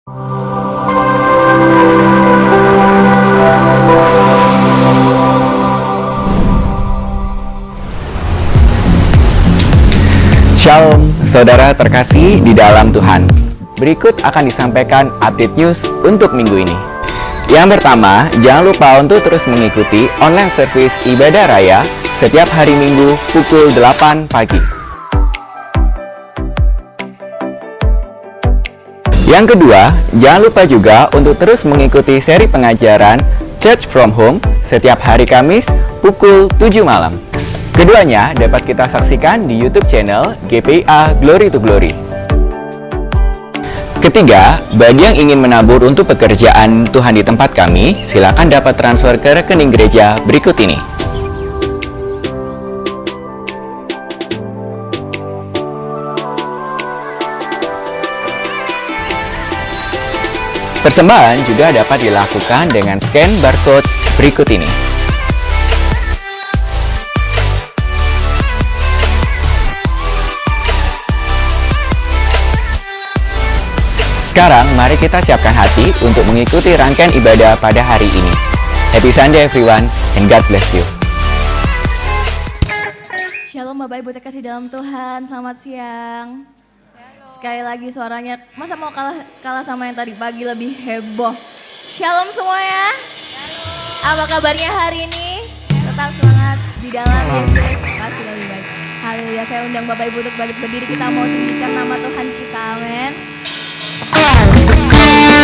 Shalom, saudara terkasih di dalam Tuhan. Berikut akan disampaikan update news untuk minggu ini. Yang pertama, jangan lupa untuk terus mengikuti online service ibadah raya setiap hari Minggu pukul 8 pagi. Yang kedua, jangan lupa juga untuk terus mengikuti seri pengajaran Church from Home setiap hari Kamis pukul 7 malam. Keduanya dapat kita saksikan di YouTube channel GPIA Glory to Glory. Ketiga, bagi yang ingin menabur untuk pekerjaan Tuhan di tempat kami, silakan dapat transfer ke rekening gereja berikut ini. Persembahan juga dapat dilakukan dengan scan barcode berikut ini. Sekarang, mari kita siapkan hati untuk mengikuti rangkaian ibadah pada hari ini. Happy Sunday everyone, and God bless you. Shalom Bapak Ibu terkasih dalam Tuhan, selamat siang. Sekali lagi suaranya, masa mau kalah sama yang tadi pagi, lebih heboh. Shalom semuanya. Apa kabarnya hari ini? Tetap semangat di dalam Yesus, pasti lebih baik. Haleluya, saya undang Bapak Ibu untuk balik berdiri, kita mau tinggikan nama Tuhan kita, amin. We'll be right back.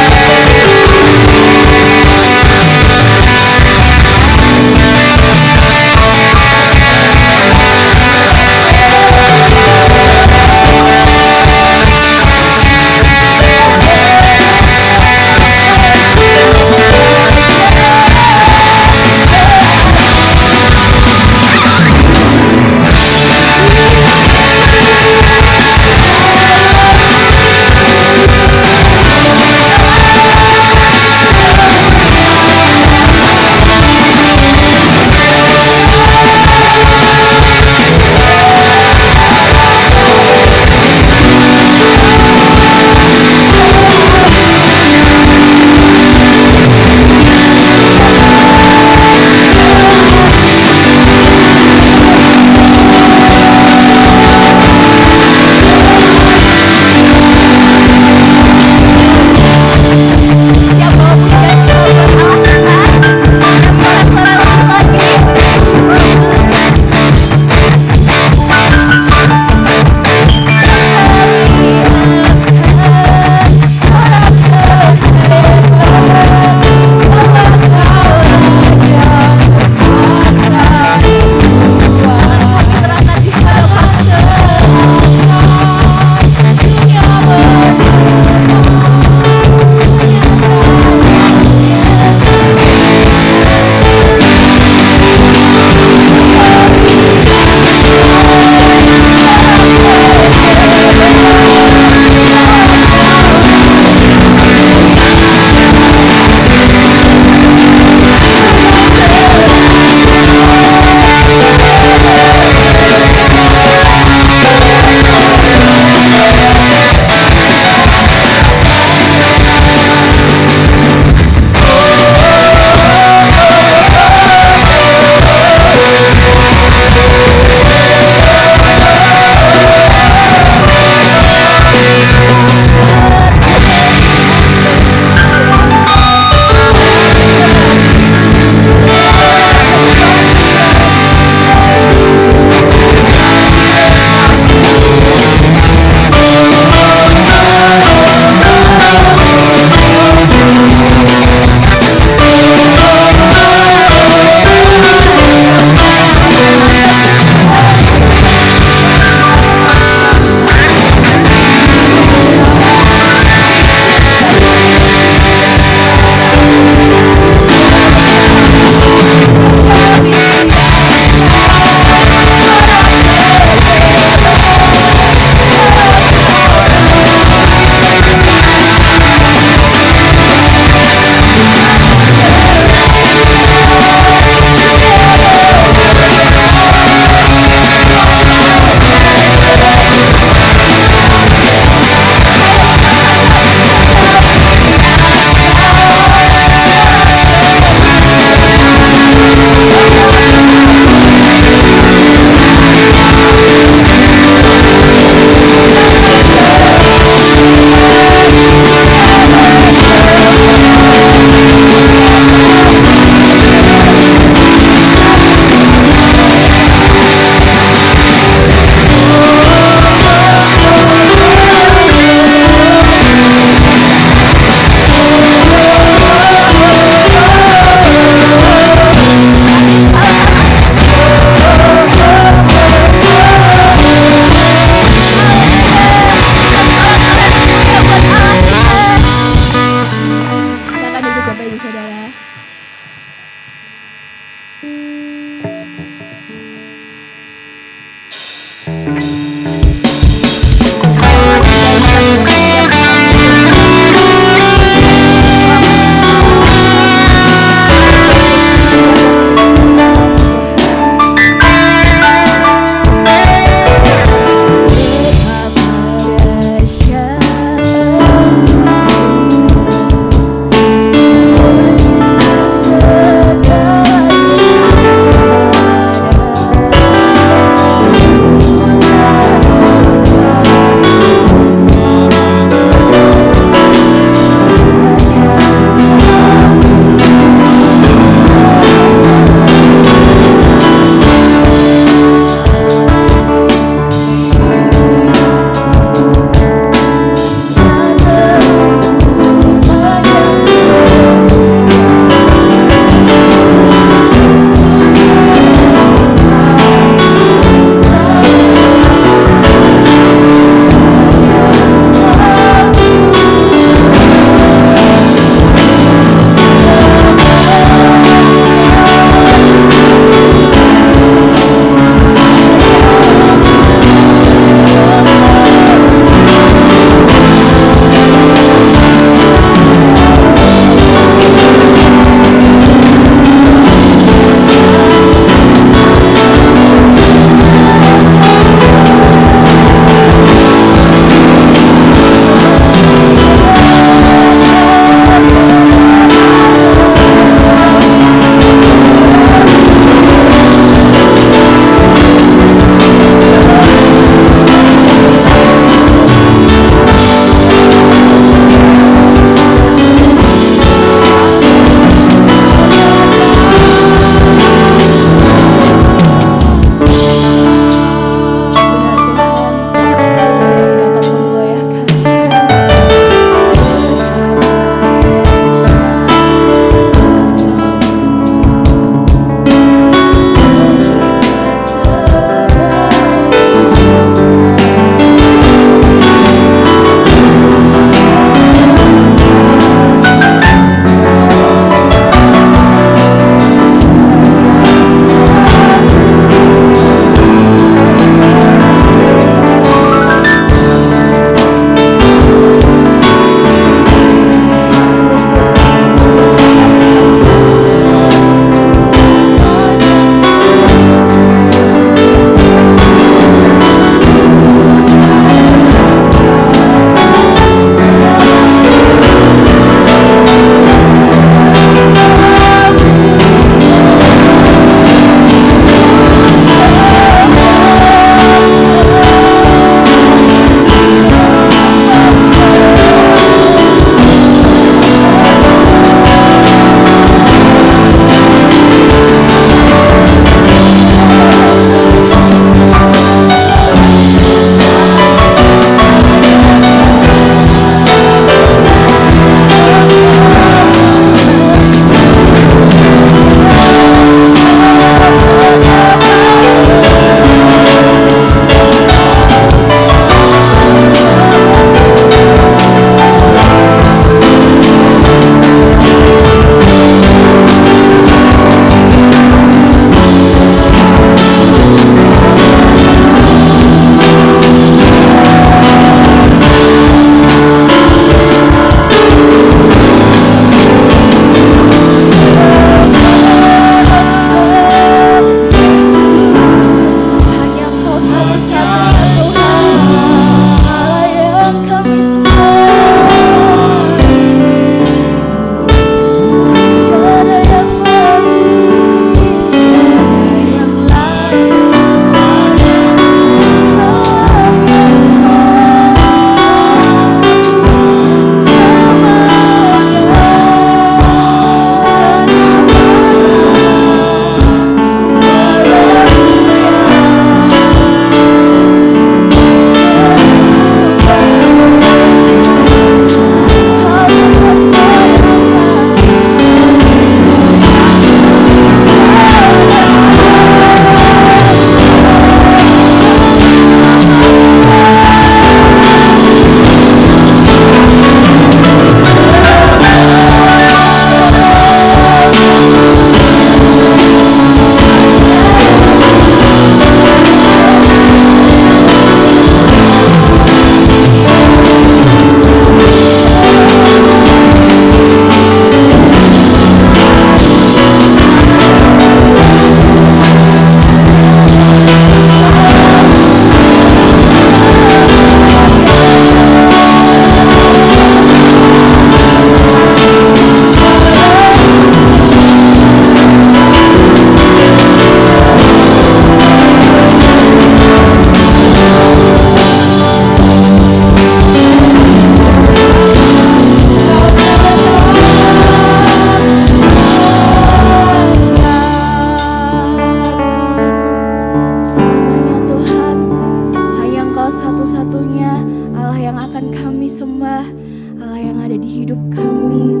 kami,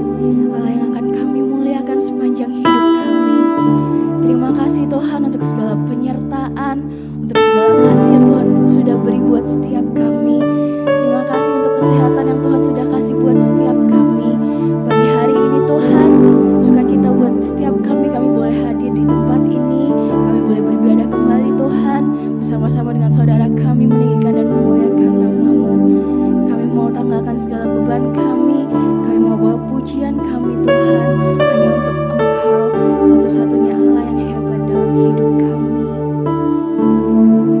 Allah yang akan kami muliakan sepanjang hidup kami. Terima kasih Tuhan untuk segala penyertaan, untuk segala kasih yang Tuhan sudah beri buat setiap kami. Terima kasih untuk kesehatan yang Tuhan sudah kasih buat setiap kami. Pagi hari ini Tuhan, sukacita buat setiap kami boleh hadir di tempat ini, kami boleh beribadah kembali Tuhan, bersama-sama dengan saudara kami meninggikan dan memuliakan nama-Mu. Kami mau tanggalkan segala beban kami mau bawa pujian kami Tuhan, hanya untuk Engkau, satu-satunya Allah yang hebat dalam hidup kami. Hanya Engkau,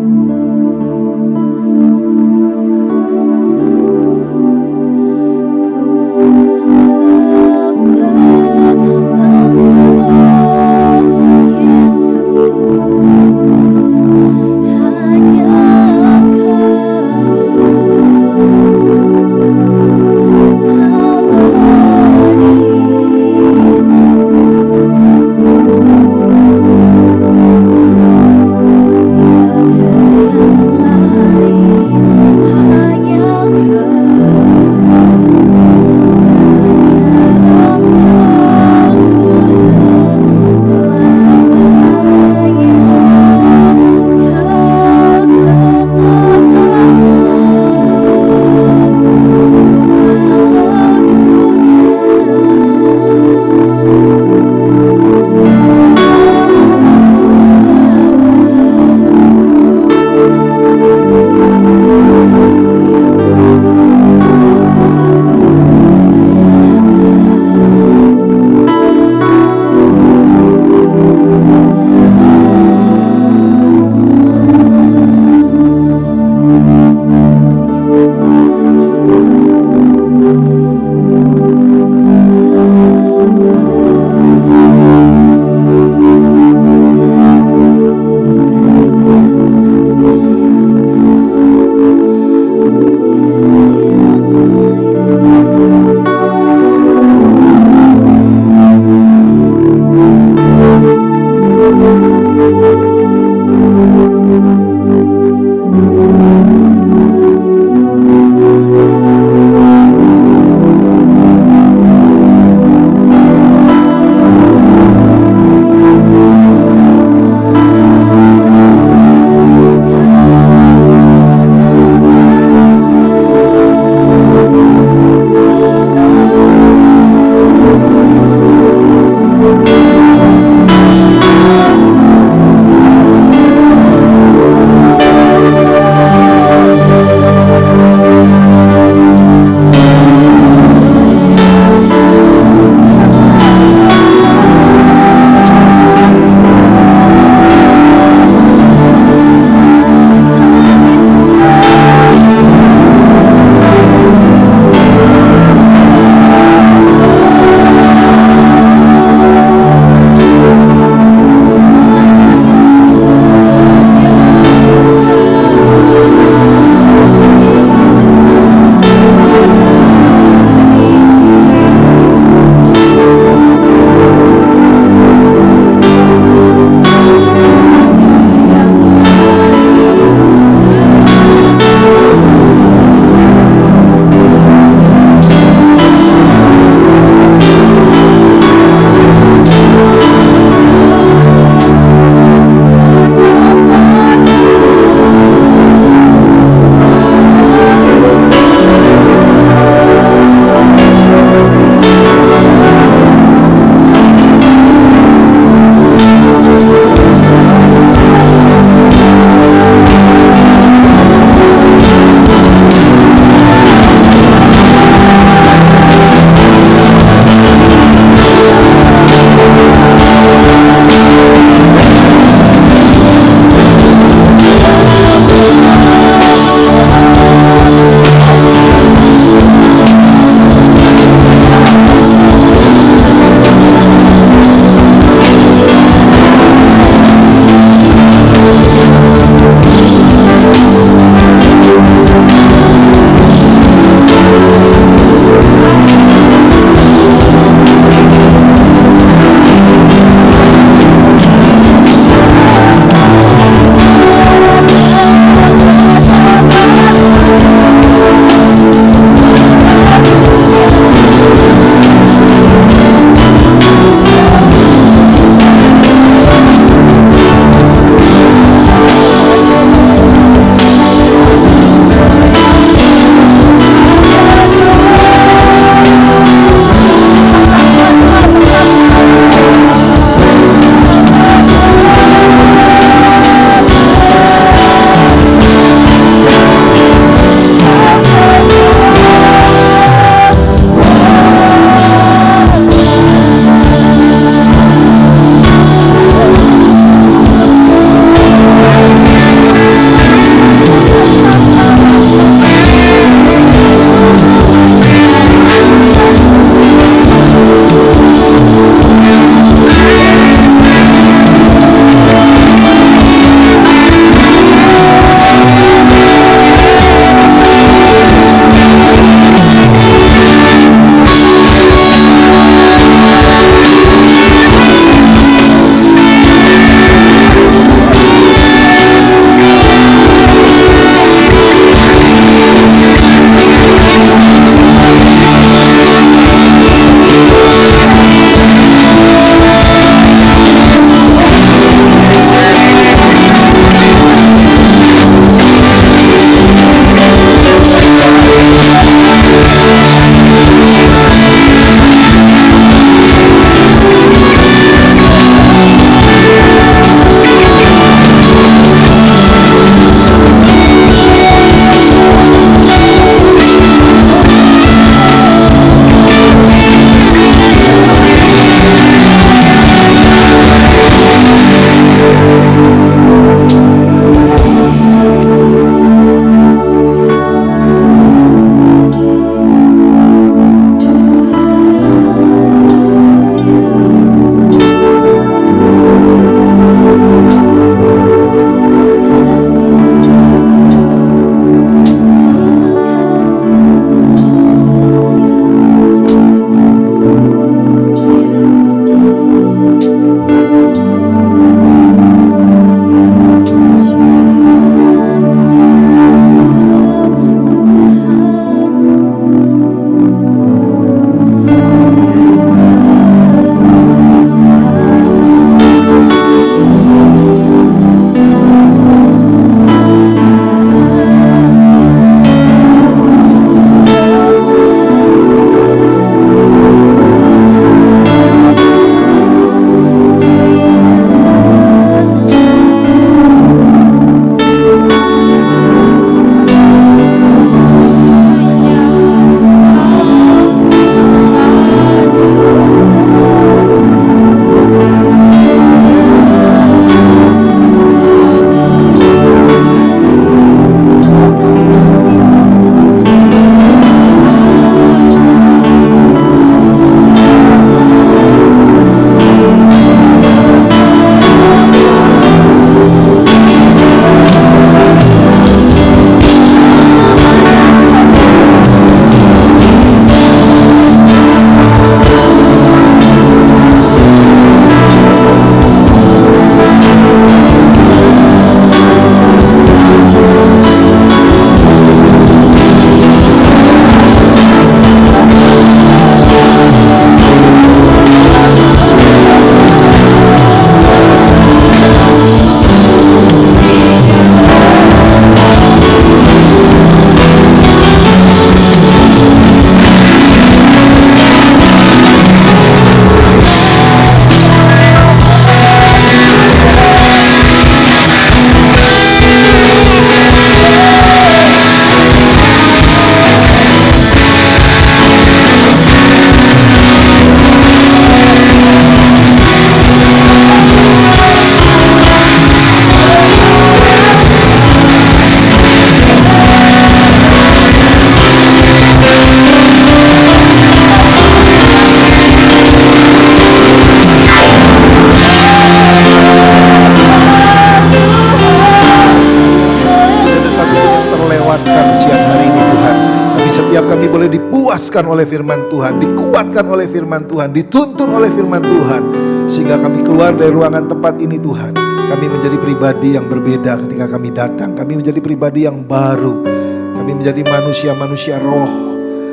diteruskan oleh firman Tuhan, dikuatkan oleh firman Tuhan, dituntun oleh firman Tuhan. Sehingga kami keluar dari ruangan tempat ini Tuhan, kami menjadi pribadi yang berbeda ketika kami datang. Kami menjadi pribadi yang baru. Kami menjadi manusia-manusia roh.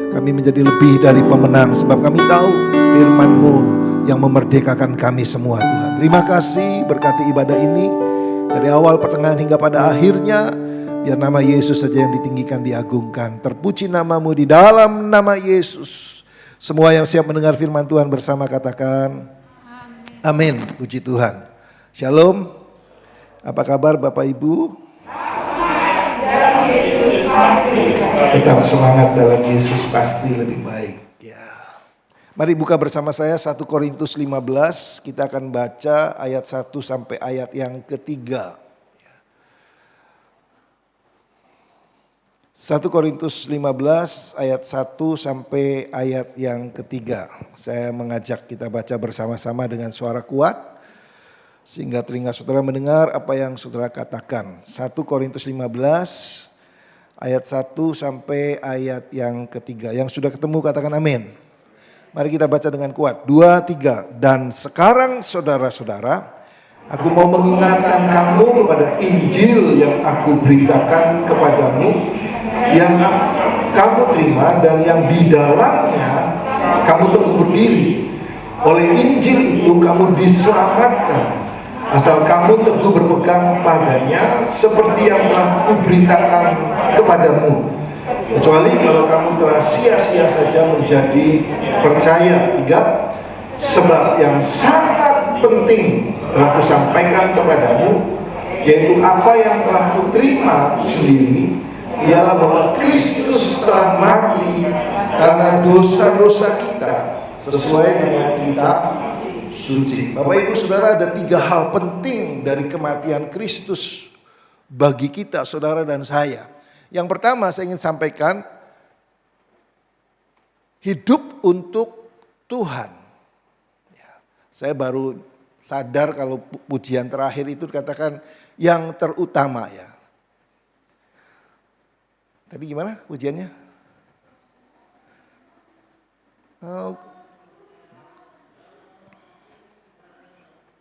Kami menjadi lebih dari pemenang, sebab kami tahu firman-Mu yang memerdekakan kami semua Tuhan. Terima kasih, berkati ibadah ini dari awal, pertengahan hingga pada akhirnya. Biar nama Yesus saja yang ditinggikan, diagungkan. Terpuji nama-Mu di dalam nama Yesus. Semua yang siap mendengar firman Tuhan bersama katakan amin. Puji Tuhan. Shalom. Apa kabar Bapak Ibu? Tetap semangat dalam Yesus, pasti lebih baik. Ya. Mari buka bersama saya 1 Korintus 15. Kita akan baca ayat 1 sampai ayat yang ketiga. 1 Korintus 15 ayat 1 sampai ayat yang ketiga. Saya mengajak kita baca bersama-sama dengan suara kuat, sehingga telinga saudara mendengar apa yang saudara katakan. 1 Korintus 15 ayat 1 sampai ayat yang ketiga. Yang sudah ketemu katakan amin. Mari kita baca dengan kuat. 2, 3. Dan sekarang saudara-saudara, aku mau mengingatkan kamu kepada Injil yang aku beritakan kepadamu, yang kamu terima dan yang di dalamnya kamu teguh berdiri. Oleh Injil itu kamu diselamatkan, asal kamu teguh berpegang padanya seperti yang telah kuberitakan kepadamu. Kecuali kalau kamu telah sia-sia saja menjadi percaya. 3. Sebab yang sangat penting telah kusampaikan kepadamu, yaitu apa yang telah kuterima sendiri, ialah bahwa Kristus telah mati karena dosa-dosa kita sesuai dengan kitab suci. Bapak Ibu Saudara, ada 3 hal penting dari kematian Kristus bagi kita, saudara dan saya. Yang pertama saya ingin sampaikan, hidup untuk Tuhan. Saya baru sadar kalau pujian terakhir itu dikatakan yang terutama ya. Tadi gimana pujiannya? Oh.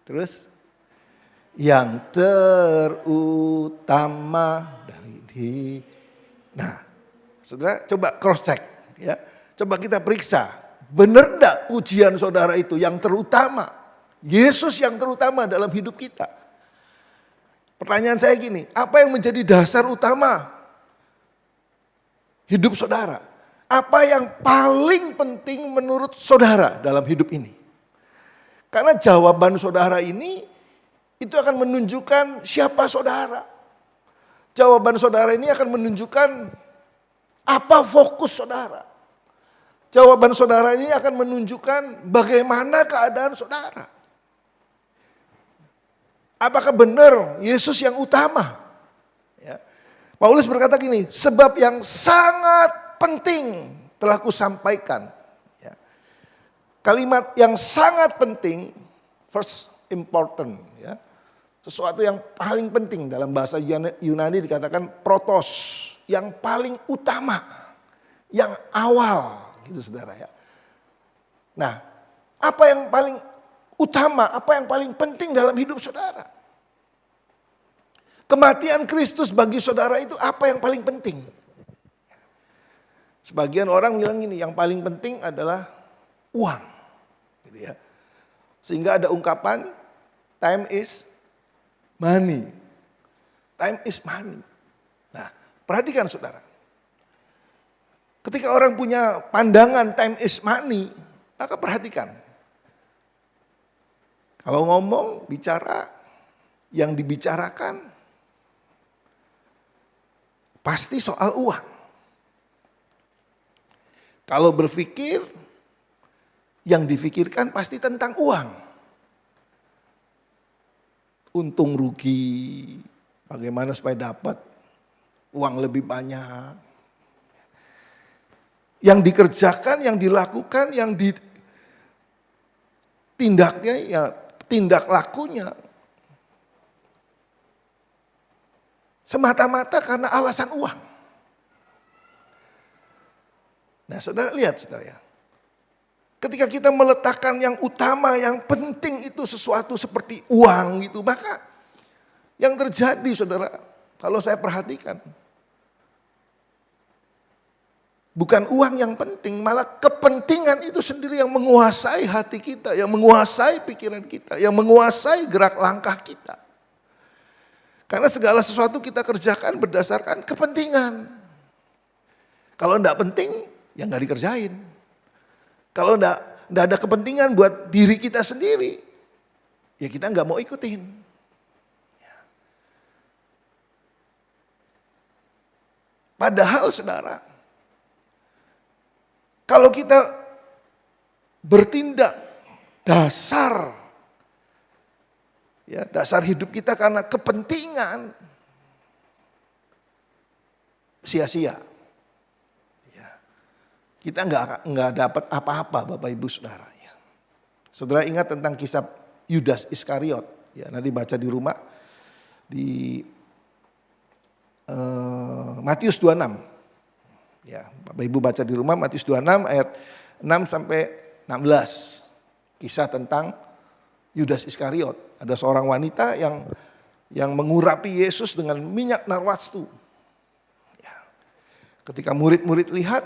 Terus yang terutama dari. Nah, saudara coba cross check ya. Coba kita periksa, benar enggak pujian saudara itu yang terutama? Yesus yang terutama dalam hidup kita. Pertanyaan saya gini, apa yang menjadi dasar utama hidup saudara? Apa yang paling penting menurut saudara dalam hidup ini? Karena jawaban saudara ini itu akan menunjukkan siapa saudara. Jawaban saudara ini akan menunjukkan apa fokus saudara. Jawaban saudara ini akan menunjukkan bagaimana keadaan saudara. Apakah benar Yesus yang utama? Ya. Paulus berkata gini, sebab yang sangat penting telah kusampaikan. Ya. Kalimat yang sangat penting, first important. Ya. Sesuatu yang paling penting dalam bahasa Yunani dikatakan protos, yang paling utama, yang awal, gitu saudara ya. Nah, apa yang paling utama, apa yang paling penting dalam hidup saudara? Kematian Kristus bagi saudara itu apa yang paling penting? Sebagian orang bilang gini, yang paling penting adalah uang, gitu ya. Sehingga ada ungkapan time is money. Time is money. Nah, perhatikan saudara. Ketika orang punya pandangan time is money, maka perhatikan. Kalau ngomong, bicara, yang dibicarakan pasti soal uang. Kalau berpikir, yang difikirkan pasti tentang uang. Untung rugi, bagaimana supaya dapat uang lebih banyak. Yang dikerjakan, yang dilakukan, yang ditindaknya, ya tindak lakunya. Semata-mata karena alasan uang. Nah saudara lihat saudara ya. Ketika kita meletakkan yang utama, yang penting itu sesuatu seperti uang gitu. Maka yang terjadi saudara, kalau saya perhatikan. Bukan uang yang penting, malah kepentingan itu sendiri yang menguasai hati kita, yang menguasai pikiran kita, yang menguasai gerak langkah kita. Karena segala sesuatu kita kerjakan berdasarkan kepentingan. Kalau enggak penting, ya enggak dikerjain. Kalau enggak ada kepentingan buat diri kita sendiri, ya kita enggak mau ikutin. Padahal saudara, kalau kita bertindak dasar hidup kita karena kepentingan, sia-sia. Ya. Kita nggak dapat apa-apa Bapak Ibu Saudara. Ya. Saudara ingat tentang kisah Yudas Iskariot. Ya, nanti baca di rumah di Matius 26. Ya, Bapak Ibu baca di rumah Matius 26 ayat 6 sampai 16. Kisah tentang Yudas Iskariot. Ada seorang wanita yang mengurapi Yesus dengan minyak narwastu. Ya. Ketika murid-murid lihat,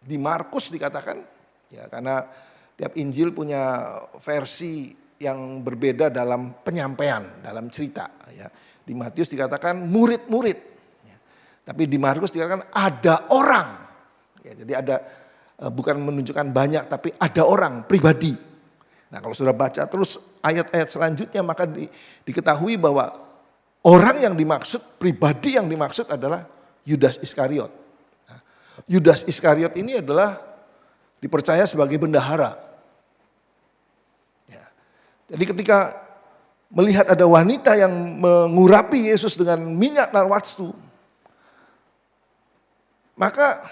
di Markus dikatakan, ya karena tiap Injil punya versi yang berbeda dalam penyampaian, dalam cerita. Ya. Di Matius dikatakan murid-murid, ya. Tapi di Markus dikatakan ada orang. Ya, jadi ada bukan menunjukkan banyak, tapi ada orang pribadi. Nah kalau sudah baca terus ayat-ayat selanjutnya maka diketahui bahwa orang yang dimaksud, pribadi yang dimaksud adalah Yudas Iskariot. Nah, Yudas Iskariot ini adalah dipercaya sebagai bendahara. Ya. Jadi ketika melihat ada wanita yang mengurapi Yesus dengan minyak narwastu, maka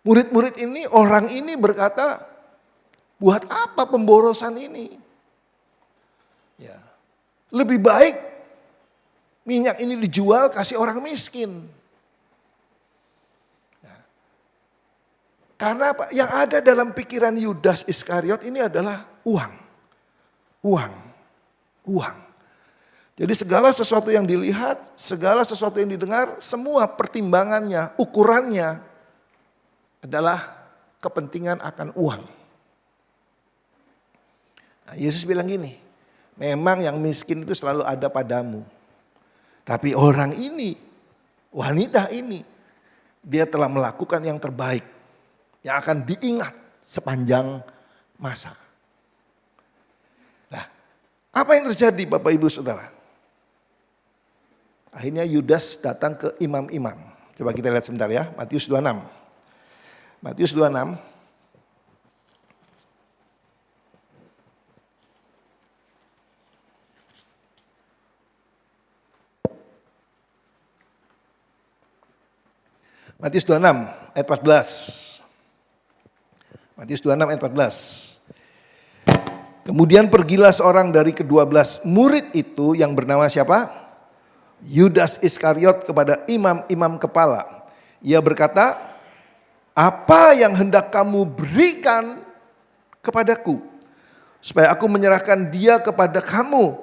murid-murid ini, orang ini berkata, buat apa pemborosan ini? Ya. Lebih baik minyak ini dijual kasih orang miskin. Nah, karena apa? Yang ada dalam pikiran Yudas Iskariot ini adalah uang. Uang. Uang. Jadi segala sesuatu yang dilihat, segala sesuatu yang didengar, semua pertimbangannya, ukurannya adalah kepentingan akan uang. Nah, Yesus bilang gini, memang yang miskin itu selalu ada padamu. Tapi orang ini, wanita ini, dia telah melakukan yang terbaik. Yang akan diingat sepanjang masa. Nah, apa yang terjadi Bapak Ibu Saudara? Akhirnya Yudas datang ke imam-imam. Coba kita lihat sebentar ya, Matius 26. Matius 26. Matius 26 ayat 14. Matius 26 ayat 14. Kemudian pergilah seorang dari ke-12 murid itu yang bernama siapa? Yudas Iskariot kepada imam-imam kepala. Ia berkata, apa yang hendak kamu berikan kepadaku? Supaya aku menyerahkan dia kepada kamu.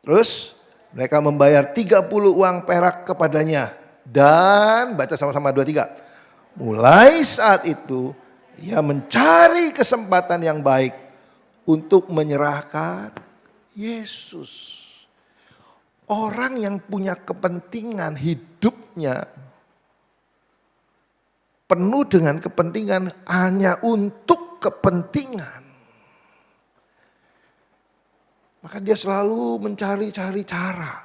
Terus mereka membayar 30 uang perak kepadanya. Dan baca sama-sama 2-3. Mulai saat itu ia mencari kesempatan yang baik untuk menyerahkan Yesus. Orang yang punya kepentingan hidupnya penuh dengan kepentingan hanya untuk kepentingan. Maka dia selalu mencari-cari cara.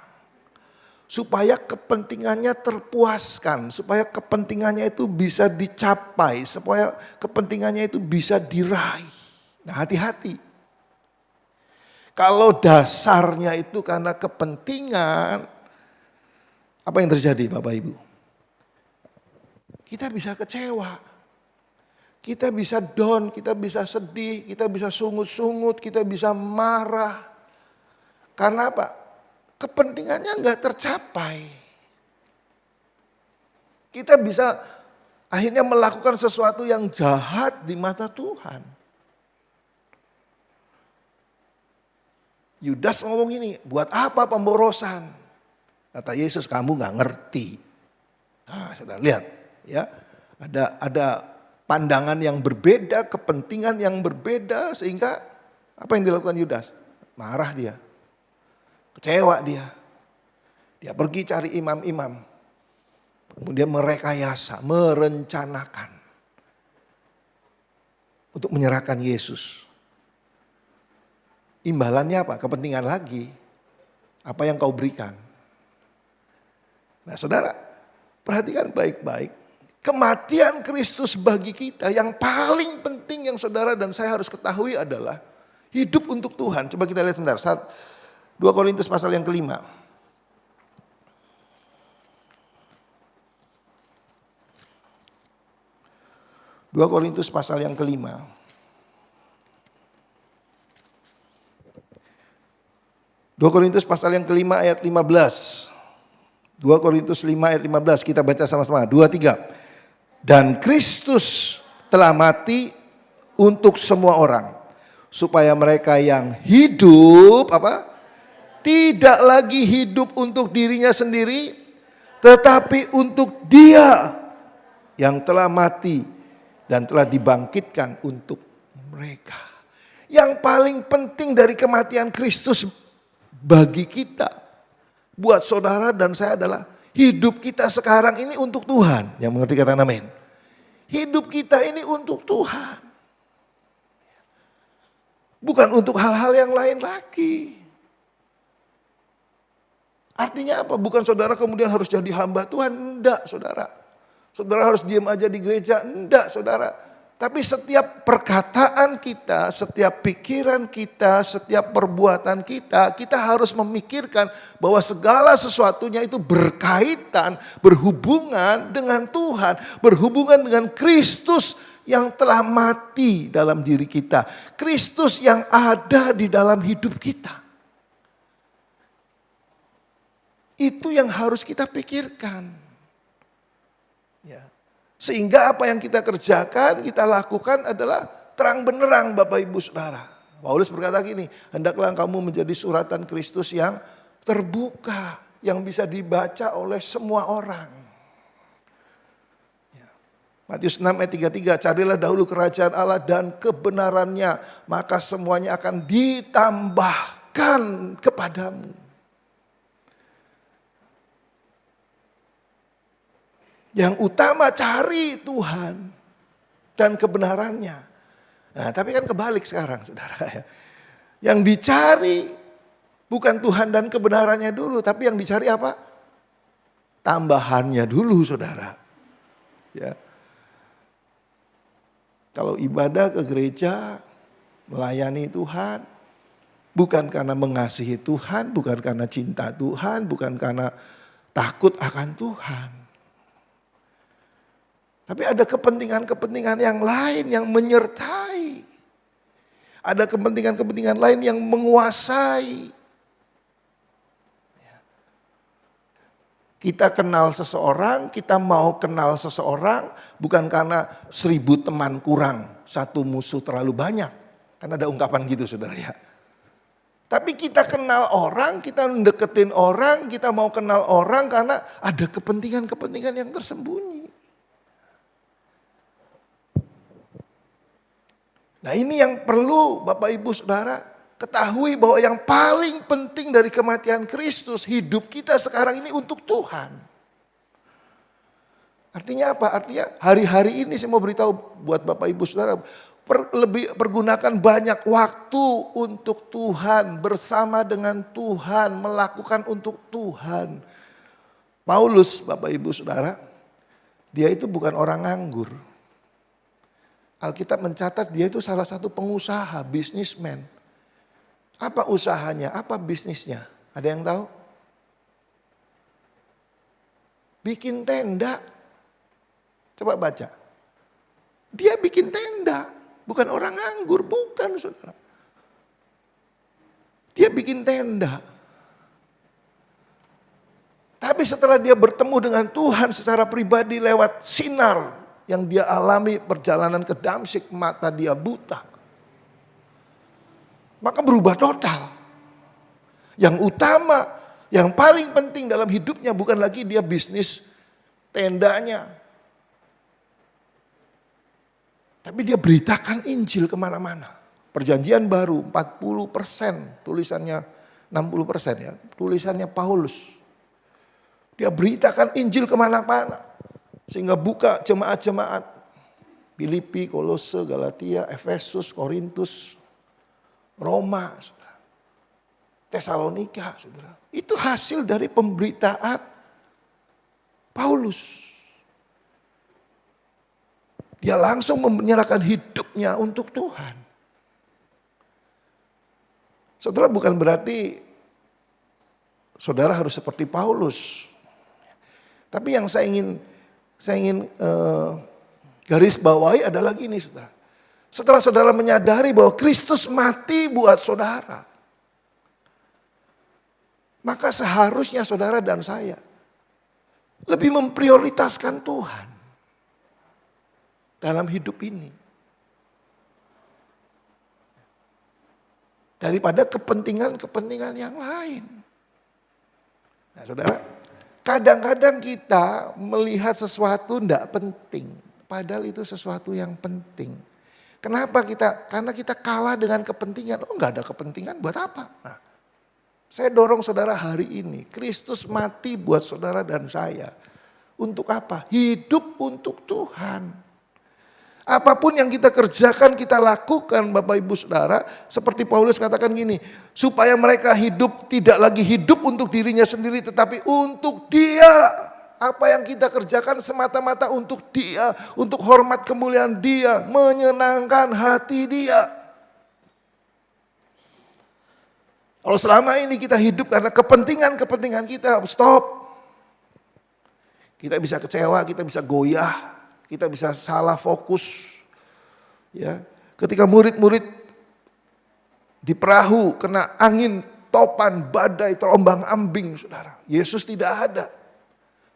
Supaya kepentingannya terpuaskan, supaya kepentingannya itu bisa dicapai, supaya kepentingannya itu bisa diraih. Nah hati-hati. Kalau dasarnya itu karena kepentingan, apa yang terjadi Bapak Ibu? Kita bisa kecewa, kita bisa down, kita bisa sedih, kita bisa sungut-sungut, kita bisa marah. Karena apa? Kepentingannya enggak tercapai. Kita bisa akhirnya melakukan sesuatu yang jahat di mata Tuhan. Yudas ngomong ini, buat apa pemborosan? Kata Yesus, kamu gak ngerti. Nah, saudara lihat ya, ada pandangan yang berbeda, kepentingan yang berbeda, sehingga apa yang dilakukan Yudas? Marah dia, kecewa dia. Dia pergi cari imam-imam, kemudian merekayasa, merencanakan untuk menyerahkan Yesus. Imbalannya apa? Kepentingan lagi. Apa yang kau berikan? Nah saudara, perhatikan baik-baik. Kematian Kristus bagi kita yang paling penting yang saudara dan saya harus ketahui adalah hidup untuk Tuhan. Coba kita lihat sebentar. 2 Korintus pasal yang kelima. 2 Korintus pasal yang kelima. 2 Korintus pasal yang kelima ayat 15. 2 Korintus 5 ayat 15 kita baca sama-sama. 2, 3. Dan Kristus telah mati untuk semua orang. Supaya mereka yang hidup tidak lagi hidup untuk dirinya sendiri. Tetapi untuk Dia yang telah mati dan telah dibangkitkan untuk mereka. Yang paling penting dari kematian Kristus bagi kita, buat saudara dan saya adalah hidup kita sekarang ini untuk Tuhan. Yang mengerti katakan amin. Hidup kita ini untuk Tuhan. Bukan untuk hal-hal yang lain lagi. Artinya apa? Bukan saudara kemudian harus jadi hamba Tuhan. Enggak saudara. Saudara harus diam aja di gereja. Enggak saudara. Tapi setiap perkataan kita, setiap pikiran kita, setiap perbuatan kita, kita harus memikirkan bahwa segala sesuatunya itu berkaitan, berhubungan dengan Tuhan, berhubungan dengan Kristus yang telah mati dalam diri kita. Kristus yang ada di dalam hidup kita. Itu yang harus kita pikirkan. Ya. Sehingga apa yang kita kerjakan, kita lakukan adalah terang benderang Bapak Ibu Saudara. Paulus berkata gini, hendaklah kamu menjadi suratan Kristus yang terbuka, yang bisa dibaca oleh semua orang. Ya. Matius 6 ayat 33, carilah dahulu kerajaan Allah dan kebenarannya, maka semuanya akan ditambahkan kepadamu. Yang utama cari Tuhan dan kebenarannya. Nah, tapi kan kebalik sekarang saudara. Yang dicari bukan Tuhan dan kebenarannya dulu. Tapi yang dicari apa? Tambahannya dulu saudara. Ya. Kalau ibadah ke gereja, melayani Tuhan. Bukan karena mengasihi Tuhan, bukan karena cinta Tuhan, bukan karena takut akan Tuhan. Tapi ada kepentingan-kepentingan yang lain yang menyertai. Ada kepentingan-kepentingan lain yang menguasai. Kita kenal seseorang, kita mau kenal seseorang bukan karena 1000 teman kurang, 1 musuh terlalu banyak. Kan ada ungkapan gitu saudara ya. Tapi kita kenal orang, kita mendeketin orang, kita mau kenal orang karena ada kepentingan-kepentingan yang tersembunyi. Nah ini yang perlu Bapak Ibu Saudara ketahui bahwa yang paling penting dari kematian Kristus, hidup kita sekarang ini untuk Tuhan. Artinya apa? Artinya hari-hari ini saya mau beritahu buat Bapak Ibu Saudara, pergunakan banyak waktu untuk Tuhan, bersama dengan Tuhan, melakukan untuk Tuhan. Paulus Bapak Ibu Saudara, dia itu bukan orang nganggur. Alkitab mencatat dia itu salah satu pengusaha, bisnismen. Apa usahanya? Apa bisnisnya? Ada yang tahu? Bikin tenda. Coba baca. Dia bikin tenda. Bukan orang nganggur, bukan saudara. Dia bikin tenda. Tapi setelah dia bertemu dengan Tuhan secara pribadi lewat sinar yang dia alami perjalanan ke Damsyik, mata dia buta. Maka berubah total. Yang utama, yang paling penting dalam hidupnya bukan lagi dia bisnis tendanya. Tapi dia beritakan Injil kemana-mana. Perjanjian baru 40%, tulisannya 60% ya, tulisannya Paulus. Dia beritakan Injil kemana-mana. Sehingga buka jemaat-jemaat. Filipi, Kolose, Galatia, Efesus, Korintus, Roma, saudara. Tesalonika, saudara. Itu hasil dari pemberitaan Paulus. Dia langsung menyerahkan hidupnya untuk Tuhan. Saudara, bukan berarti saudara harus seperti Paulus. Tapi yang saya ingin garis bawahi adalah gini, saudara. Setelah saudara menyadari bahwa Kristus mati buat saudara, maka seharusnya saudara dan saya lebih memprioritaskan Tuhan dalam hidup ini. Daripada kepentingan-kepentingan yang lain. Nah, saudara, kadang-kadang kita melihat sesuatu tidak penting. Padahal itu sesuatu yang penting. Kenapa kita? Karena kita kalah dengan kepentingan. Oh, enggak ada kepentingan, buat apa? Nah, saya dorong saudara hari ini. Kristus mati buat saudara dan saya. Untuk apa? Hidup untuk Tuhan. Apapun yang kita kerjakan, kita lakukan Bapak Ibu Saudara. Seperti Paulus katakan gini, supaya mereka hidup tidak lagi hidup untuk dirinya sendiri, tetapi untuk Dia. Apa yang kita kerjakan semata-mata untuk Dia, untuk hormat kemuliaan Dia, menyenangkan hati Dia. Kalau selama ini kita hidup karena kepentingan kita, stop. Kita bisa kecewa, kita bisa goyah. Kita bisa salah fokus. Ya, ketika murid-murid di perahu kena angin, topan, badai, terombang-ambing, saudara. Yesus tidak ada.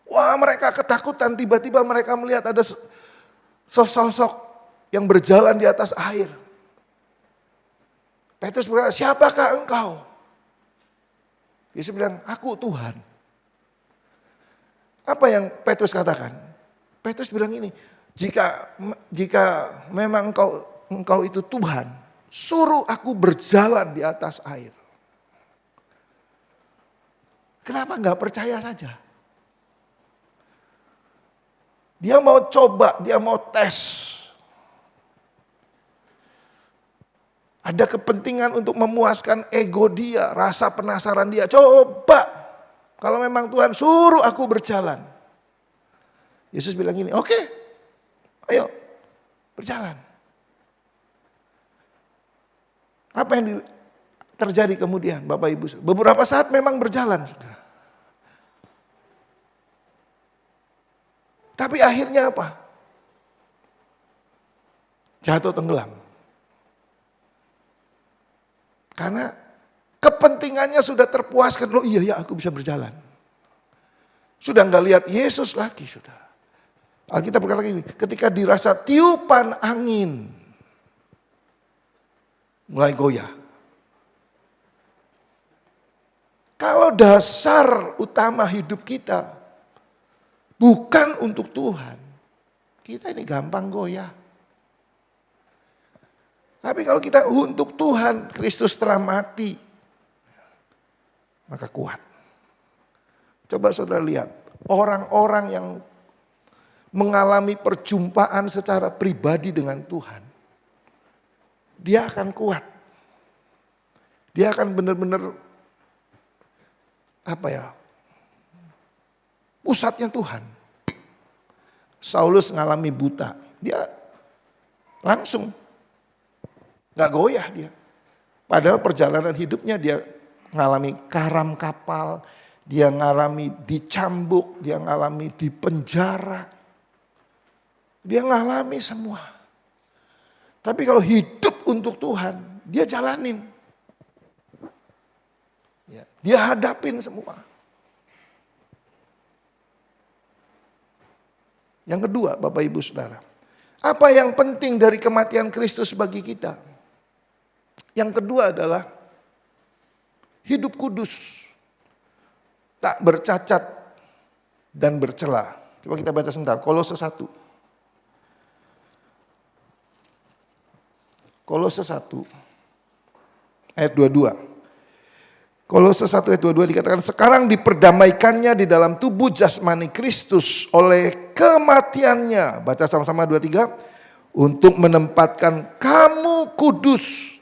Wah, mereka ketakutan. Tiba-tiba mereka melihat ada sesosok yang berjalan di atas air. Petrus berkata, siapakah engkau? Yesus bilang, aku Tuhan. Apa yang Petrus katakan? Petrus bilang ini, jika memang engkau itu Tuhan, suruh aku berjalan di atas air. Kenapa enggak percaya saja? Dia mau coba, dia mau tes. Ada kepentingan untuk memuaskan ego dia, rasa penasaran dia. Coba, kalau memang Tuhan suruh aku berjalan. Yesus bilang gini, oke, ayo berjalan. Apa yang terjadi kemudian Bapak Ibu? Beberapa saat memang berjalan, saudara. Tapi akhirnya apa? Jatuh tenggelam. Karena kepentingannya sudah terpuaskan. Loh iya ya aku bisa berjalan. Sudah enggak lihat Yesus lagi, saudara. Alkitab berkata gini, ketika dirasa tiupan angin, mulai goyah. Kalau dasar utama hidup kita bukan untuk Tuhan, kita ini gampang goyah. Tapi kalau kita untuk Tuhan, Kristus telah mati, maka kuat. Coba saudara lihat, orang-orang yang mengalami perjumpaan secara pribadi dengan Tuhan, dia akan kuat. Dia akan benar-benar pusatnya Tuhan. Saulus ngalami buta, dia langsung gak goyah dia. Padahal perjalanan hidupnya dia ngalami karam kapal, dia ngalami dicambuk, dia ngalami di penjara. Dia ngalami semua. Tapi kalau hidup untuk Tuhan, dia jalanin. Ya, dia hadapin semua. Yang kedua, Bapak Ibu Saudara, apa yang penting dari kematian Kristus bagi kita? Yang kedua adalah hidup kudus, tak bercacat dan bercela. Coba kita baca sebentar, Kolose 1. Kolose 1 ayat 22. Kolose 1 ayat 22 dikatakan, sekarang diperdamaikannya di dalam tubuh jasmani Kristus oleh kematiannya. Baca sama-sama 23. Untuk menempatkan kamu kudus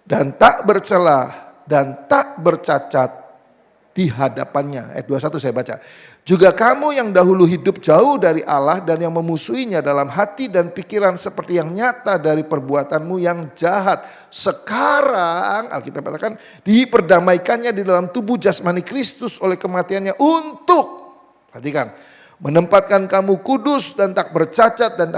dan tak bercela dan tak bercacat di hadapannya. Ayat 21 saya baca. Juga kamu yang dahulu hidup jauh dari Allah dan yang memusuhinya dalam hati dan pikiran seperti yang nyata dari perbuatanmu yang jahat. Sekarang Alkitab katakan diperdamaikannya di dalam tubuh jasmani Kristus oleh kematiannya untuk, perhatikan, menempatkan kamu kudus dan tak bercacat dan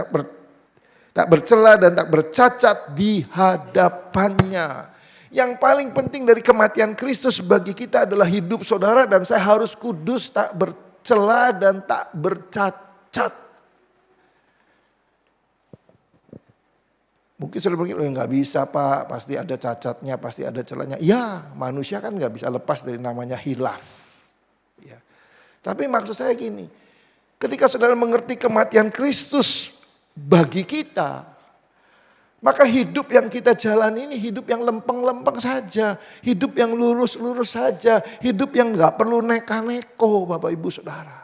tak bercela dan tak bercacat di hadapannya. Yang paling penting dari kematian Kristus bagi kita adalah hidup saudara dan saya harus kudus, tak bercela dan tak bercacat. Mungkin saudara berpikir, oh nggak bisa Pak, pasti ada cacatnya, pasti ada celahnya. Ya, manusia kan nggak bisa lepas dari namanya hilaf. Ya. Tapi maksud saya gini, ketika saudara mengerti kematian Kristus bagi kita, maka hidup yang kita jalan ini hidup yang lempeng-lempeng saja. Hidup yang lurus-lurus saja. Hidup yang gak perlu neka-neko Bapak Ibu Saudara.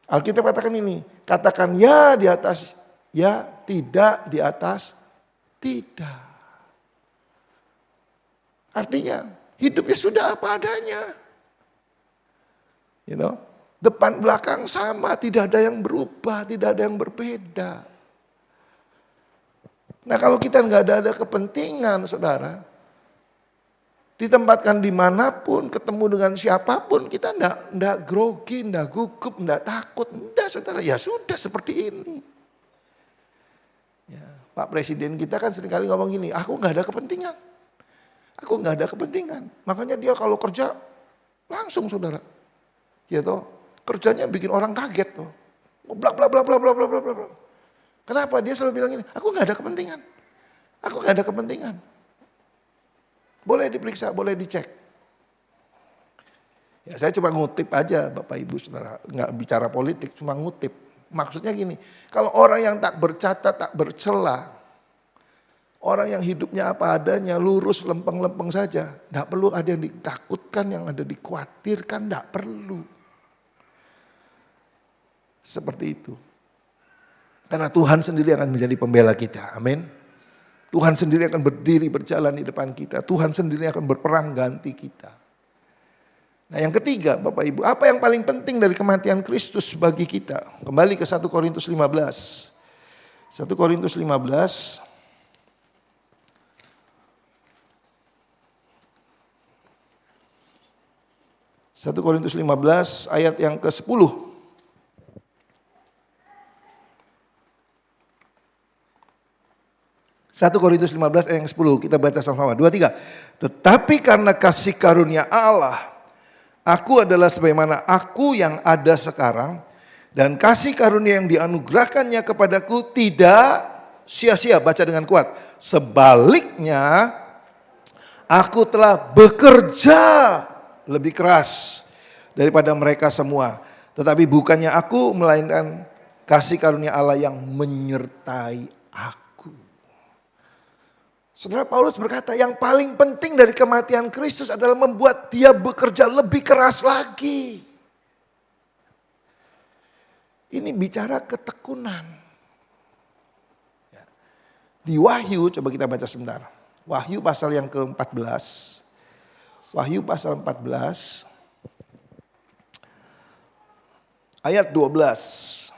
Alkitab katakan ini. Katakan ya di atas ya, tidak di atas tidak. Artinya hidupnya sudah apa adanya. You know? Depan belakang sama, tidak ada yang berubah, tidak ada yang berbeda. Nah kalau kita nggak ada kepentingan saudara, ditempatkan dimanapun, ketemu dengan siapapun, kita nggak grogi, nggak gugup, nggak takut, nggak saudara, ya sudah seperti ini. Ya, Pak Presiden kita kan seringkali ngomong gini, aku nggak ada kepentingan, aku nggak ada kepentingan. Makanya dia kalau kerja langsung saudara, ya toh kerjanya bikin orang kaget toh, bla bla bla bla bla bla bla bla. Kenapa? Dia selalu bilang ini, aku gak ada kepentingan. Aku gak ada kepentingan. Boleh diperiksa, boleh dicek. Ya saya cuma ngutip aja Bapak Ibu Saudara. Gak bicara politik, cuma ngutip. Maksudnya gini, kalau orang yang tak bercatat, tak bercela. Orang yang hidupnya apa adanya, lurus, lempeng-lempeng saja. Gak perlu ada yang ditakutkan, yang ada dikhawatirkan, gak perlu. Seperti itu. Karena Tuhan sendiri akan menjadi pembela kita. Amin. Tuhan sendiri akan berdiri berjalan di depan kita. Tuhan sendiri akan berperang ganti kita. Nah yang ketiga Bapak Ibu. Apa yang paling penting dari kematian Kristus bagi kita? Kembali ke 1 Korintus 15. 1 Korintus 15. Satu Korintus 15 ayat yang ke-10. 1 Korintus 15 ayat yang 10, kita baca sama-sama. 2, 3. Tetapi karena kasih karunia Allah, aku adalah sebagaimana aku yang ada sekarang, dan kasih karunia yang dianugerahkannya kepadaku tidak sia-sia. Baca dengan kuat. Sebaliknya, aku telah bekerja lebih keras daripada mereka semua. Tetapi bukannya aku, melainkan kasih karunia Allah yang menyertai aku. Saudara Paulus berkata yang paling penting dari kematian Kristus adalah membuat dia bekerja lebih keras lagi. Ini bicara ketekunan. Di Wahyu, coba kita baca sebentar. Wahyu pasal yang ke-14. Wahyu pasal 14. Ayat 12.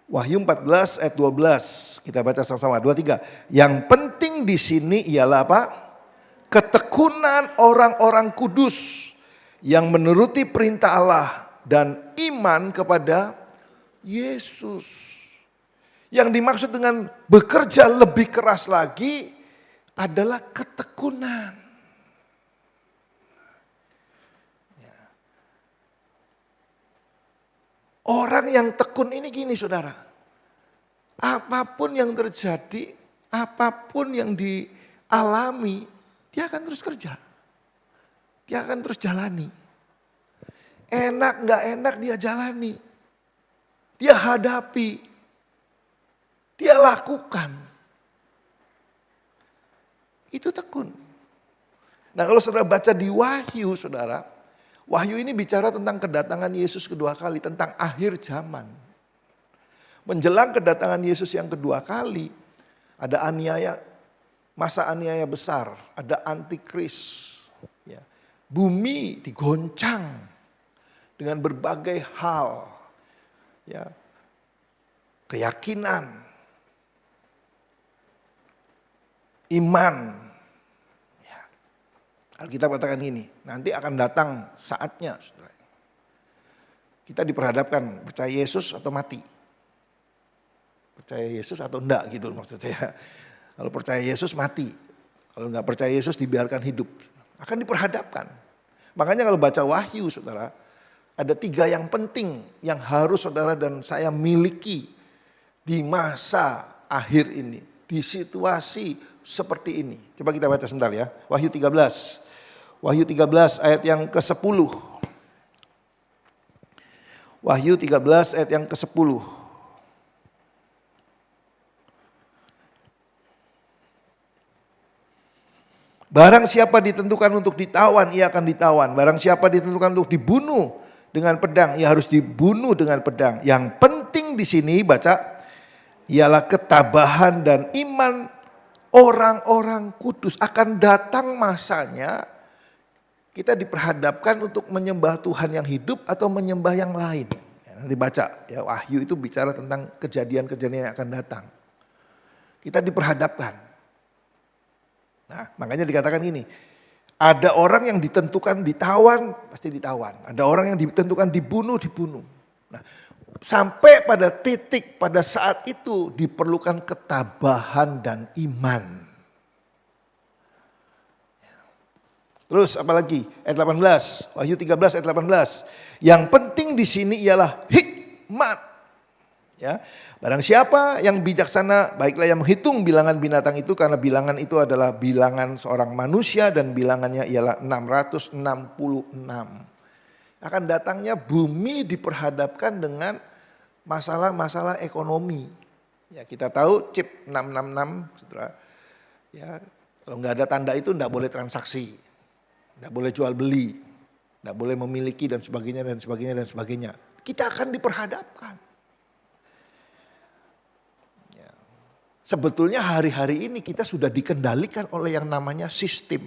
Wahyu 14 ayat 12. Kita baca sama-sama. 2, 3. Yang penting di sini ialah apa? Ketekunan orang-orang kudus yang menuruti perintah Allah dan iman kepada Yesus. Yang dimaksud dengan bekerja lebih keras lagi adalah ketekunan. Orang yang tekun ini gini saudara. Apapun yang terjadi, apapun yang dialami, dia akan terus kerja. Dia akan terus jalani. Enak gak enak dia jalani. Dia hadapi. Dia lakukan. Itu tekun. Nah kalau saudara baca di Wahyu saudara. Wahyu ini bicara tentang kedatangan Yesus kedua kali. Tentang akhir zaman. Menjelang kedatangan Yesus yang kedua kali. Ada aniaya. Masa aniaya besar. Ada antikris. Ya. Bumi digoncang. Dengan berbagai hal. Ya. Keyakinan. Iman. Ya. Alkitab katakan ini, nanti akan datang saatnya. Saudara. Kita diperhadapkan percaya Yesus atau mati. Percaya Yesus atau enggak gitu maksud saya. Kalau percaya Yesus mati. Kalau enggak percaya Yesus dibiarkan hidup. Akan diperhadapkan. Makanya kalau baca Wahyu saudara. Ada 3 yang penting yang harus saudara dan saya miliki di masa akhir ini. Di situasi seperti ini. Coba kita baca sebentar ya. Wahyu 13. Wahyu 13 ayat yang ke-10. Wahyu 13 ayat yang ke-10. Barang siapa ditentukan untuk ditawan, ia akan ditawan. Barang siapa ditentukan untuk dibunuh dengan pedang, ia harus dibunuh dengan pedang. Yang penting di sini baca, ialah ketabahan dan iman orang-orang kudus. Akan datang masanya kita diperhadapkan untuk menyembah Tuhan yang hidup atau menyembah yang lain. Ya, nanti baca ya, Wahyu itu bicara tentang kejadian-kejadian yang akan datang. Kita diperhadapkan. Nah makanya dikatakan ini. Ada orang yang ditentukan ditawan, pasti ditawan. Ada orang yang ditentukan dibunuh, dibunuh. Nah, sampai pada titik pada saat itu diperlukan ketabahan dan iman. Terus apalagi ayat 18, Wahyu 13 ayat 18. Yang penting di sini ialah hikmat. Ya, barang siapa yang bijaksana, baiklah yang menghitung bilangan binatang itu, karena bilangan itu adalah bilangan seorang manusia dan bilangannya ialah 666. Akan datangnya bumi diperhadapkan dengan masalah-masalah ekonomi. Ya, kita tahu chip 666, saudara. Ya, kalau nggak ada tanda itu nggak boleh transaksi, nggak boleh jual beli, nggak boleh memiliki dan sebagainya dan sebagainya dan sebagainya. Kita akan diperhadapkan. Sebetulnya hari-hari ini kita sudah dikendalikan oleh yang namanya sistem.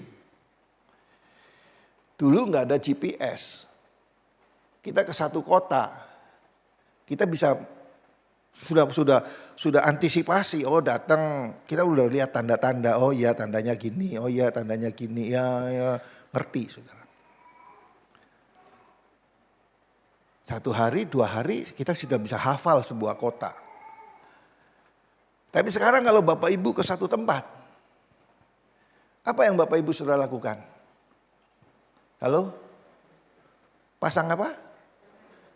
Dulu nggak ada GPS. Kita ke satu kota, kita bisa sudah antisipasi. Oh datang, kita udah lihat tanda-tanda. Oh iya tandanya gini, oh iya tandanya gini. Ya ngerti saudara. 1 hari, 2 hari kita sudah bisa hafal sebuah kota. Tapi sekarang kalau Bapak Ibu ke satu tempat, apa yang Bapak Ibu sudah lakukan? Halo? Pasang apa?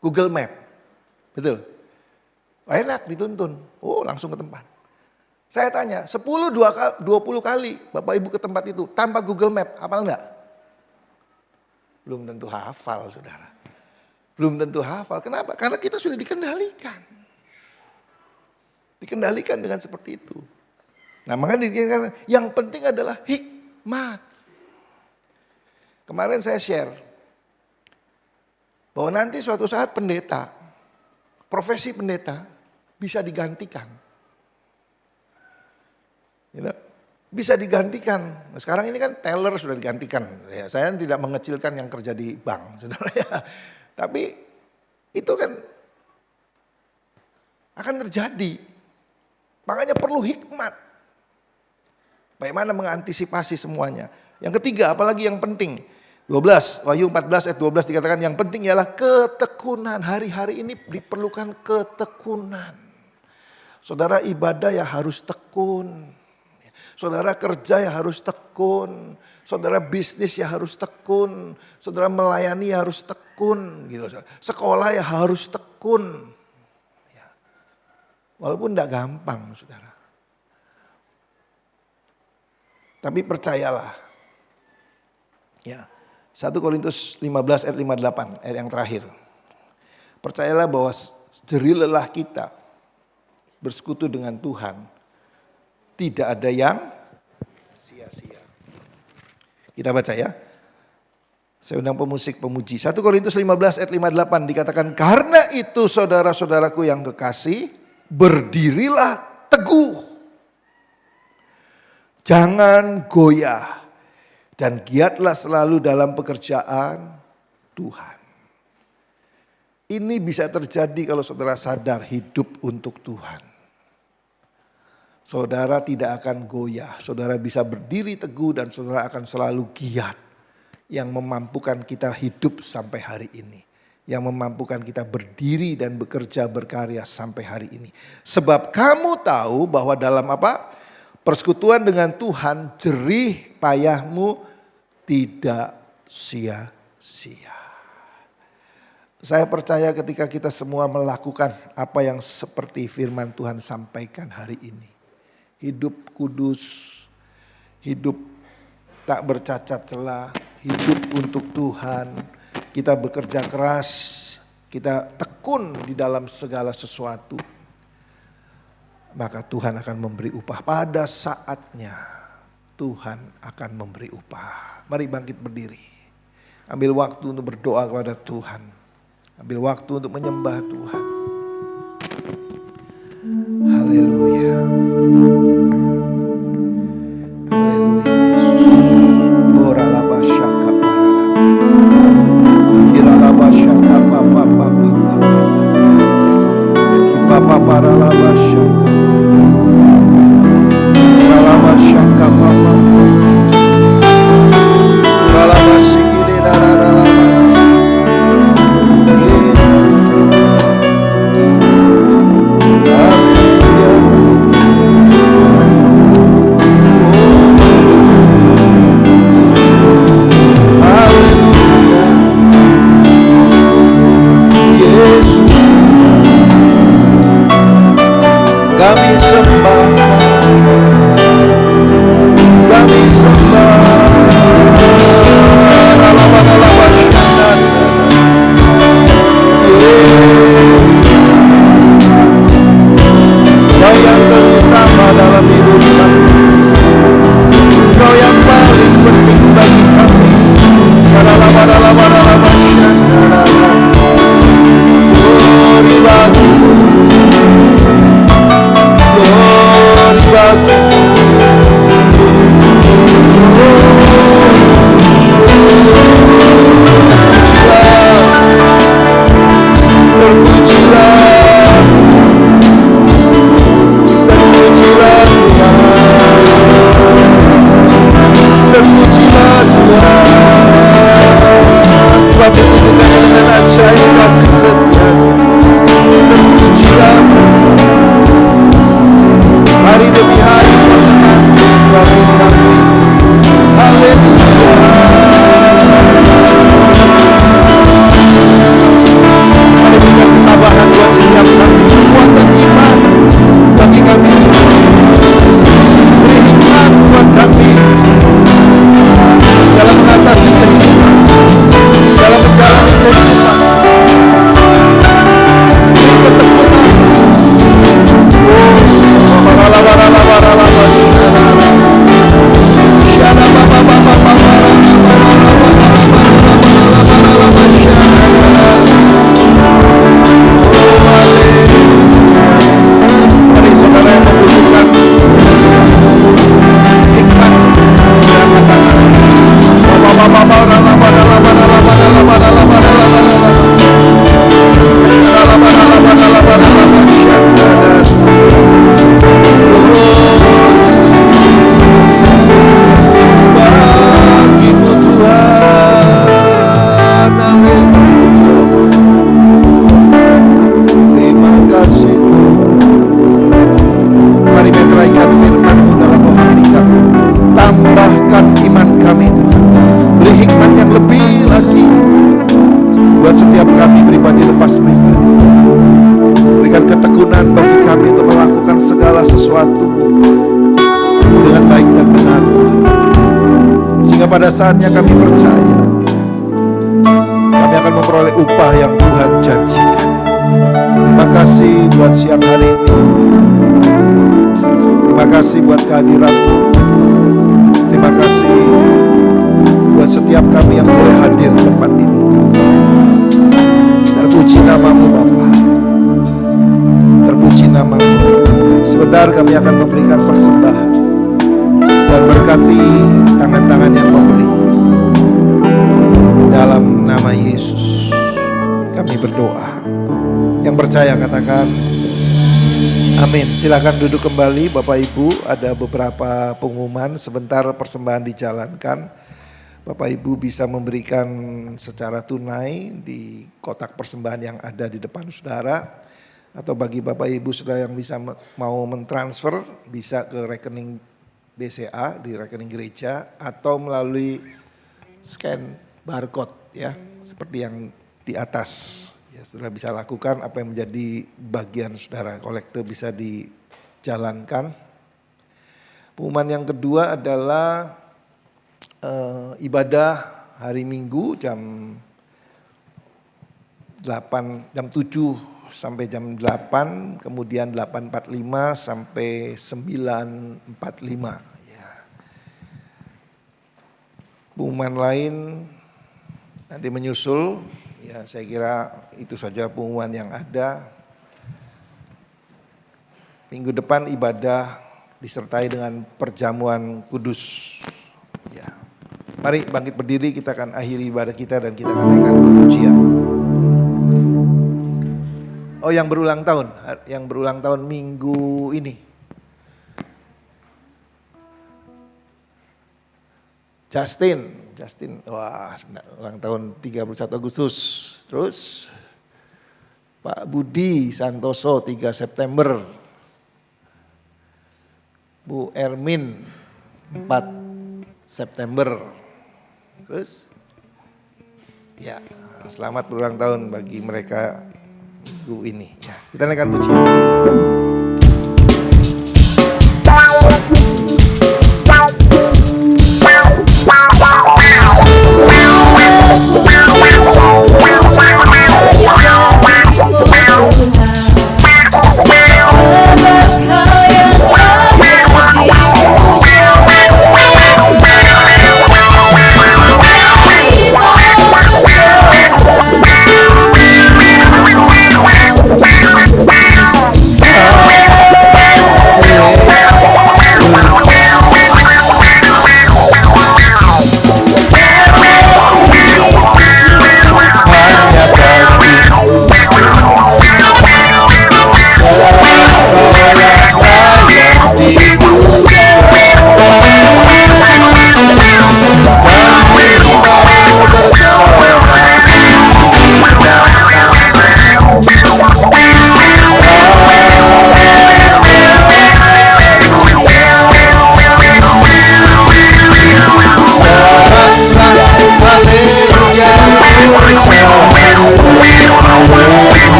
Google Map. Betul? Enak dituntun. Oh langsung ke tempat. Saya tanya, 10-20 kali Bapak Ibu ke tempat itu tanpa Google Map, hafal enggak? Belum tentu hafal saudara. Belum tentu hafal. Kenapa? Karena kita sudah dikendalikan. Dikendalikan dengan seperti itu. Nah makanya yang penting adalah hikmat. Kemarin saya share bahwa nanti suatu saat pendeta, profesi pendeta bisa digantikan. Bisa digantikan. Nah, sekarang ini kan teller sudah digantikan. Ya, saya tidak mengecilkan yang kerja di bank, saudara ya. Tapi itu kan akan terjadi. Makanya perlu hikmat. Bagaimana mengantisipasi semuanya. Yang ketiga, apalagi yang penting. 12, Wahyu 14 ayat 12 dikatakan yang penting ialah ketekunan. Hari-hari ini diperlukan ketekunan. Saudara ibadah ya harus tekun. Saudara kerja ya harus tekun. Saudara bisnis ya harus tekun. Saudara melayani ya harus tekun. Gitu. Sekolah ya harus tekun. Ya. Walaupun tidak gampang saudara. Tapi percayalah. Ya. 1 Korintus 15 ayat 58, ayat yang terakhir. Percayalah bahwa jerih lelah kita bersekutu dengan Tuhan tidak ada yang sia-sia. Kita baca ya. Saya undang pemusik pemuji. 1 Korintus 15 ayat 58 dikatakan, karena itu saudara-saudaraku yang kekasih, berdirilah teguh. Jangan goyah dan giatlah selalu dalam pekerjaan Tuhan. Ini bisa terjadi kalau saudara sadar hidup untuk Tuhan. Saudara tidak akan goyah, saudara bisa berdiri teguh dan saudara akan selalu giat. Yang memampukan kita hidup sampai hari ini. Yang memampukan kita berdiri dan bekerja berkarya sampai hari ini. Sebab kamu tahu bahwa dalam apa? Persekutuan dengan Tuhan, jerih payahmu tidak sia-sia. Saya percaya ketika kita semua melakukan apa yang seperti firman Tuhan sampaikan hari ini. Hidup kudus, hidup tak bercacat celah, hidup untuk Tuhan. Kita bekerja keras, kita tekun di dalam segala sesuatu. Maka Tuhan akan memberi upah. Pada saatnya Tuhan akan memberi upah. Mari bangkit berdiri. Ambil waktu untuk berdoa kepada Tuhan. Ambil waktu untuk menyembah Tuhan. Haleluya. Haleluya Yesus. Ora laba syaka paralaba. Kira laba syaka papa papa papa. Papa paralaba syaka. Paralaba syaka papa. Paralaba sikide dararalaba. Haleluya. pada saatnya kami percaya kami akan memperoleh upah yang Tuhan janjikan. Terima kasih buat siang hari ini. Terima kasih buat kehadiran-Mu. Terima kasih buat setiap kami yang boleh hadir di tempat ini. Terpuji nama-Mu Bapa. Terpuji nama-Mu. Sebentar kami akan memberikan persembahan dan berkati tangan-tangan yang memberi. Dalam nama Yesus kami berdoa. Yang percaya katakan amin. Silakan duduk kembali Bapak Ibu. Ada beberapa pengumuman. Sebentar persembahan dijalankan. Bapak Ibu bisa memberikan secara tunai di kotak persembahan yang ada di depan saudara. Atau bagi Bapak Ibu saudara yang bisa mau mentransfer, bisa ke rekening BCA di rekening gereja atau melalui scan barcode ya, seperti yang di atas. Ya, saudara bisa lakukan apa yang menjadi bagian saudara. Kolekte bisa dijalankan. Pengumuman yang kedua adalah ibadah hari Minggu jam 7 sampai jam 8, kemudian 8.45 sampai 9.45. Ya. Pengumuman lain nanti menyusul. Ya, saya kira itu saja pengumuman yang ada. Minggu depan ibadah disertai dengan perjamuan kudus. Ya. Mari bangkit berdiri, kita akan akhiri ibadah kita dan kita akan naikkan pujian. Oh, yang berulang tahun minggu ini. Justin, wah ulang tahun 31 Agustus. Terus Pak Budi Santoso 3 September. Bu Ermin 4 September. Terus ya, selamat berulang tahun bagi mereka minggu ini. Ya, kita naikkan pujian.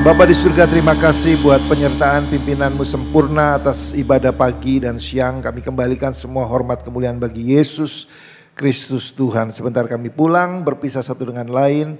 Bapa di surga, terima kasih buat penyertaan pimpinan-Mu sempurna atas ibadah pagi dan siang. Kami kembalikan semua hormat kemuliaan bagi Yesus Kristus Tuhan. Sebentar kami pulang berpisah satu dengan lain.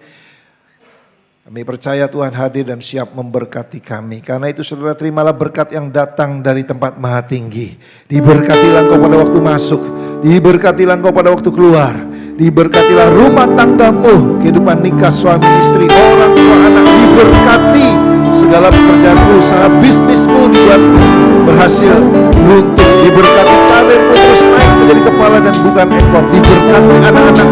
Kami percaya Tuhan hadir dan siap memberkati kami. Karena itu saudara, terimalah berkat yang datang dari tempat maha tinggi. Diberkatilah engkau pada waktu masuk, diberkatilah engkau pada waktu keluar. Diberkatilah rumah tanggamu, kehidupan nikah suami istri, orang tua anak diberkati. Segala pekerjaan usaha bisnismu dibuat berhasil beruntung. Diberkati karirmu terus naik menjadi kepala dan bukan ekor. Diberkati anak-anak